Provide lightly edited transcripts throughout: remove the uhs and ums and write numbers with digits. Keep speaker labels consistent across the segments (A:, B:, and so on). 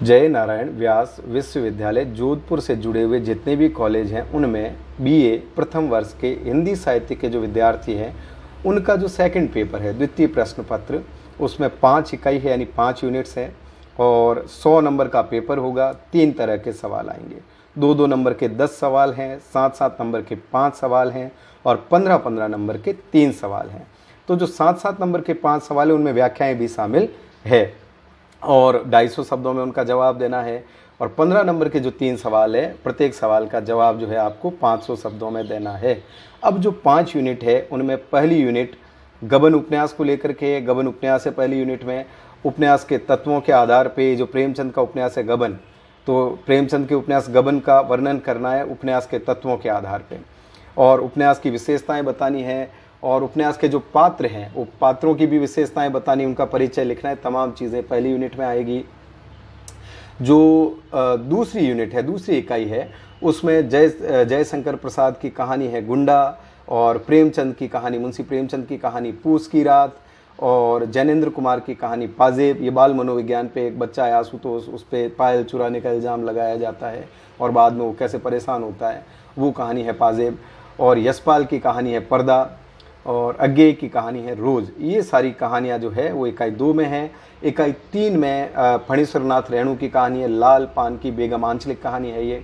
A: जय नारायण व्यास विश्वविद्यालय जोधपुर से जुड़े हुए जितने भी कॉलेज हैं उनमें बीए प्रथम वर्ष के हिंदी साहित्य के जो विद्यार्थी हैं उनका जो सेकंड पेपर है द्वितीय प्रश्न पत्र, उसमें 5 इकाई है यानी 5 यूनिट्स हैं और 100 नंबर का पेपर होगा। 3 तरह के सवाल आएंगे, 2-2 नंबर के 10 सवाल हैं, 7-7 नंबर के 5 सवाल हैं और 15-15 नंबर के 3 सवाल हैं। तो जो 7-7 नंबर के 5 सवाल हैं उनमें व्याख्याएं भी शामिल है और 250 शब्दों में उनका जवाब देना है। और 15 नंबर के जो 3 सवाल है, प्रत्येक सवाल का जवाब जो है आपको 500 शब्दों में देना है। अब जो 5 यूनिट है उनमें पहली यूनिट गबन उपन्यास को लेकर के, गबन उपन्यास है पहली यूनिट में। उपन्यास के तत्वों के आधार पे, जो प्रेमचंद का उपन्यास है गबन, तो प्रेमचंद के उपन्यास गबन का वर्णन करना है उपन्यास के तत्वों के आधार पे और उपन्यास की विशेषताएं बतानी है और उपन्यास के जो पात्र हैं वो पात्रों की भी विशेषताएं बतानी, उनका परिचय लिखना है। तमाम चीज़ें पहली यूनिट में आएगी। जो दूसरी यूनिट है, दूसरी इकाई है, उसमें जयशंकर प्रसाद की कहानी है गुंडा और प्रेमचंद की कहानी, मुंशी प्रेमचंद की कहानी पूस की रात और जैनेन्द्र कुमार की कहानी पाजेब। ये बाल मनोविज्ञान पे एक बच्चा है आशुतोष, उस पर पायल चुराने का इल्ज़ाम लगाया जाता है और बाद में वो कैसे परेशान होता है, वो कहानी है पाजेब। और यशपाल की कहानी है पर्दा और अज्ञेय की कहानी है रोज़। ये सारी कहानियाँ जो है वो इकाई 2 में है। इकाई 3 में फणीश्वर नाथ रेणु की कहानी है लाल पान की बेगम, आंचलिक कहानी है ये।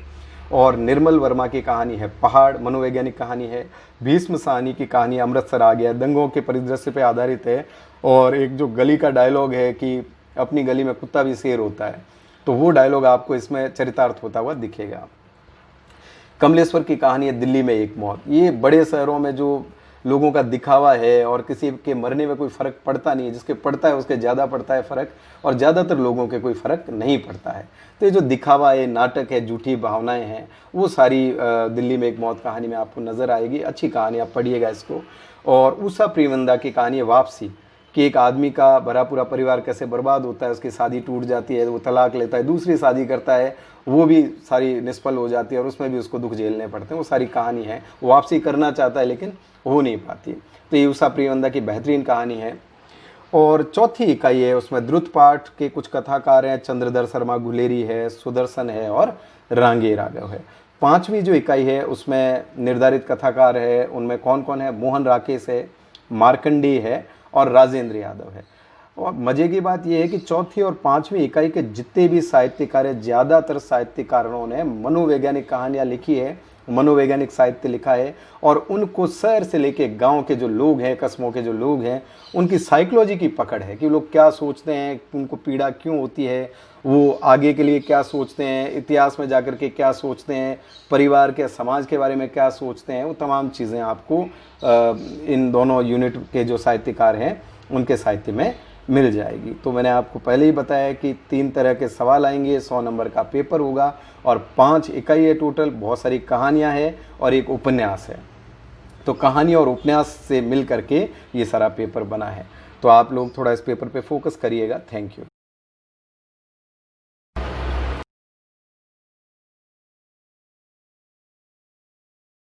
A: और निर्मल वर्मा की कहानी है पहाड़, मनोवैज्ञानिक कहानी है। भीष्म साहनी की कहानी अमृतसर आ गया, दंगों के परिदृश्य पे आधारित है। और एक जो गली का डायलॉग है कि अपनी गली में कुत्ता भी शेर होता है, तो वो डायलॉग आपको इसमें चरितार्थ होता हुआ दिखेगा। कमलेश्वर की कहानी है दिल्ली में एक मौत। ये बड़े शहरों में जो लोगों का दिखावा है और किसी के मरने में कोई फ़र्क पड़ता नहीं है, जिसके पड़ता है उसके ज़्यादा पड़ता है फ़र्क और ज़्यादातर लोगों के कोई फ़र्क नहीं पड़ता है। तो ये जो दिखावा है, नाटक है, झूठी भावनाएं हैं, वो सारी दिल्ली में एक मौत कहानी में आपको नज़र आएगी। अच्छी कहानी, आप पढ़िएगा इसको। और उषा प्रियवंदा की कहानी है वापसी, कि एक आदमी का भरा पूरा परिवार कैसे बर्बाद होता है, उसकी शादी टूट जाती है, वो तलाक लेता है, दूसरी शादी करता है, वो भी सारी निष्फल हो जाती है और उसमें भी उसको दुख झेलने पड़ते हैं। वो सारी कहानी है, वो वापसी करना चाहता है लेकिन हो नहीं पाती। तो ये उषा प्रियवंदा की बेहतरीन कहानी है। और चौथी इकाई है, उसमें द्रुत पाठ के कुछ कथाकार हैं, चंद्रधर शर्मा गुलेरी है, सुदर्शन है और रांगे राघव है। 5वीं जो इकाई है उसमें निर्धारित कथाकार है, उनमें कौन कौन है, मोहन राकेश है, मार्कंडेय है और राजेंद्र यादव है। और मज़े की बात यह है कि चौथी और 5वीं इकाई के जितने भी साहित्यकार हैं, ज़्यादातर साहित्यकारों ने मनोवैज्ञानिक कहानियाँ लिखी है, मनोवैज्ञानिक साहित्य लिखा है और उनको शहर से लेके गांव के जो लोग हैं, कस्बों के जो लोग हैं, उनकी साइकोलॉजी की पकड़ है कि लोग क्या सोचते हैं, उनको पीड़ा क्यों होती है, वो आगे के लिए क्या सोचते हैं, इतिहास में जाकर के क्या सोचते हैं, परिवार के समाज के बारे में क्या सोचते हैं, वो तमाम चीज़ें आपको इन दोनों यूनिट के जो साहित्यकार हैं उनके साहित्य में मिल जाएगी। तो मैंने आपको पहले ही बताया कि 3 तरह के सवाल आएंगे, 100 नंबर का पेपर होगा और 5 इकाई है टोटल, बहुत सारी कहानियां हैं और एक उपन्यास है। तो कहानी और उपन्यास से मिल करके ये सारा पेपर बना है। तो आप लोग थोड़ा इस पेपर पे फोकस करिएगा। Thank you.